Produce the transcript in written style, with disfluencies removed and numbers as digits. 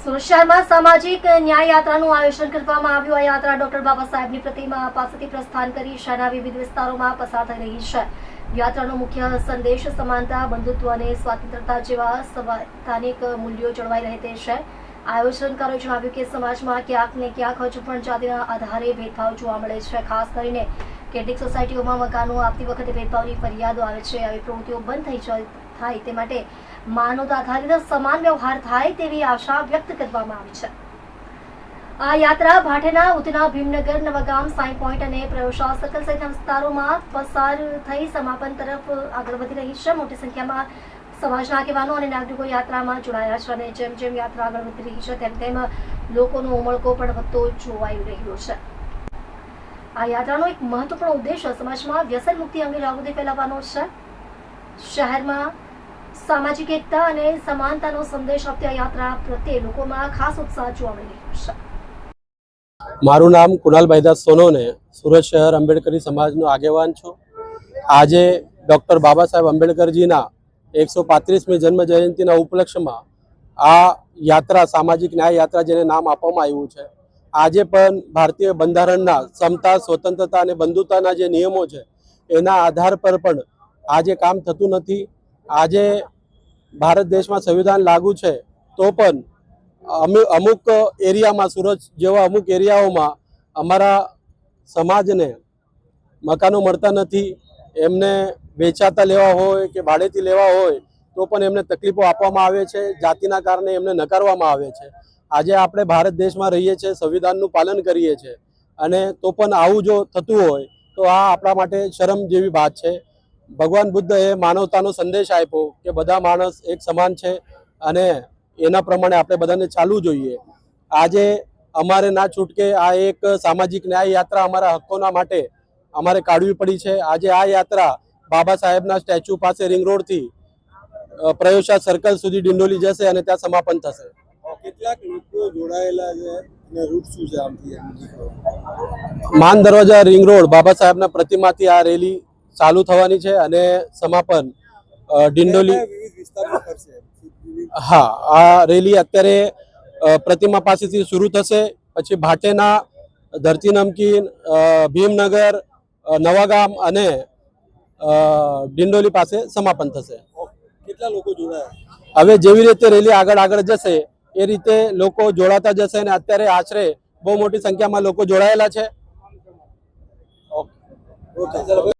સુરત શહેરમાં સામાજિક ન્યાય યાત્રાનું આયોજન કરવામાં આવ્યું। આ યાત્રા ડોક્ટર બાબા સાહેબની પ્રતિમા પાસેથી પ્રસ્થાન કરી શહેરના વિવિધ વિસ્તારોમાં પસાર થઈ રહી છે। યાત્રાનો મુખ્ય સંદેશ સમાનતા, બંધુત્વ અને સ્વતંત્રતા જેવા સંવૈધાનિક મૂલ્યો જળવાઈ રહે તે છે। આયોજનકારોએ જણાવ્યું કે સમાજમાં ક્યાંક ને ક્યાંક હજુ પણ જાતિના આધારે ભેદભાવ જોવા મળે છે। ખાસ કરીને કેટલીક સોસાયટીઓમાં મકાનો આપતી વખતે ભેદભાવની ફરિયાદો આવે છે। આવી પ્રવૃત્તિઓ બંધ થાય તે માટે માનવતા આધારિત સમાન વ્યવહાર થાય તેવી આશા વ્યક્ત કરવામાં આવી છે। આ યાત્રા ભાટેના, ઉધના, ભીમનગર, નવાગામ, સાઈ પોઈન્ટ અને પ્રયોગશાળા સર્કલ સહિતના વિસ્તારોમાં પસાર થઈ સમાપન તરફ આગળ વધી રહી છે। મોટી સંખ્યામાં સમાજના આગેવાનો અને નાગરિકો યાત્રામાં જોડાયા છે અને જેમ જેમ યાત્રા આગળ વધી રહી છે તેમ તેમ લોકોનો ઉમળકો પણ વધતો જોવાઈ રહ્યો છે। આ યાત્રાનો એક મહત્વપૂર્ણ ઉદ્દેશ સમાજમાં વ્યસન મુક્તિ અંગે જાગૃતિ ફેલાવવાનો છે। શહેરમાં સામાજિક એકતા અને સમાનતાનો સંદેશ આપતી આ યાત્રા પ્રત્યે લોકોમાં ખાસ ઉત્સાહ જોવા મળી રહ્યો છે। મારું નામ કુણાલભાઈ દાસ સોનોને, સુરત શહેર આંબેડકરી સમાજનો આગેવાન છું। આજે ડૉક્ટર બાબા સાહેબ આંબેડકરજીના 135મી જન્મ જયંતિના ઉપલક્ષ્યમાં આ યાત્રા, સામાજિક ન્યાય યાત્રા જેને નામ આપવામાં આવ્યું છે, આજે પણ ભારતીય બંધારણના સમતા, સ્વતંત્રતા અને બંધુતાના જે નિયમો છે એના આધાર પર પણ આજે કામ થતું નથી। આજે ભારત દેશમાં સંવિધાન લાગુ છે તો પણ અમુક એરિયામાં, સુરત જેવા અમુક એરિયાઓમાં અમારા સમાજને મકાનો મળતા નથી। એમને વેચાતા લેવા હોય કે ભાડેથી લેવા હોય તો પણ એમને તકલીફો આપવામાં આવે છે। જાતિના કારણે એમને નકારવામાં આવે છે। આજે આપણે ભારત દેશમાં રહીએ છીએ, સંવિધાનનું પાલન કરીએ છીએ અને તો પણ આવું જો થતું હોય તો આ આપણા માટે શરમ જેવી વાત છે। ભગવાન બુદ્ધએ માનવતાનો સંદેશ આપ્યો કે બધા માણસ એક સમાન છે અને એના પ્રમાણે આપણે બધાને ચાલવું જોઈએ। આજે અમારે ના છૂટકે આ એક સામાજિક ન્યાય યાત્રા અમારા હક્કોના માટે અમારે કાઢવી પડી છે। આજે આ યાત્રા બાબા સાહેબના સ્ટેચ્યુ પાસે રિંગ રોડથી પ્રયોગશાળા સર્કલ સુધી ડિંડોલી જશે અને ત્યાં સમાપન થશે। કેટલાક લોકો જોડાયેલા છે અને રૂટ શું છે આમથી? માન દરવાજા રિંગ રોડ બાબા સાહેબના પ્રતિમાથી આ રેલી ચાલુ થવાની છે અને સમાપન ડિંડોલી। હા, આ રેલી અત્યારે પ્રતિમા પાસેથી શરૂ થશે, પછી ભાટેના, ધરતી નમકીન, ભીમનગર, નવાગામ અને ડિંડોલી પાસે સમાપન થશે। કેટલા લોકો જોડાયા? હવે જેવી રીતે રેલી આગળ જશે એ રીતે લોકો જોડાતા જશે અને અત્યારે આશરે બહુ મોટી સંખ્યામાં લોકો જોડાયેલા છે। ઓકે, ચાલો।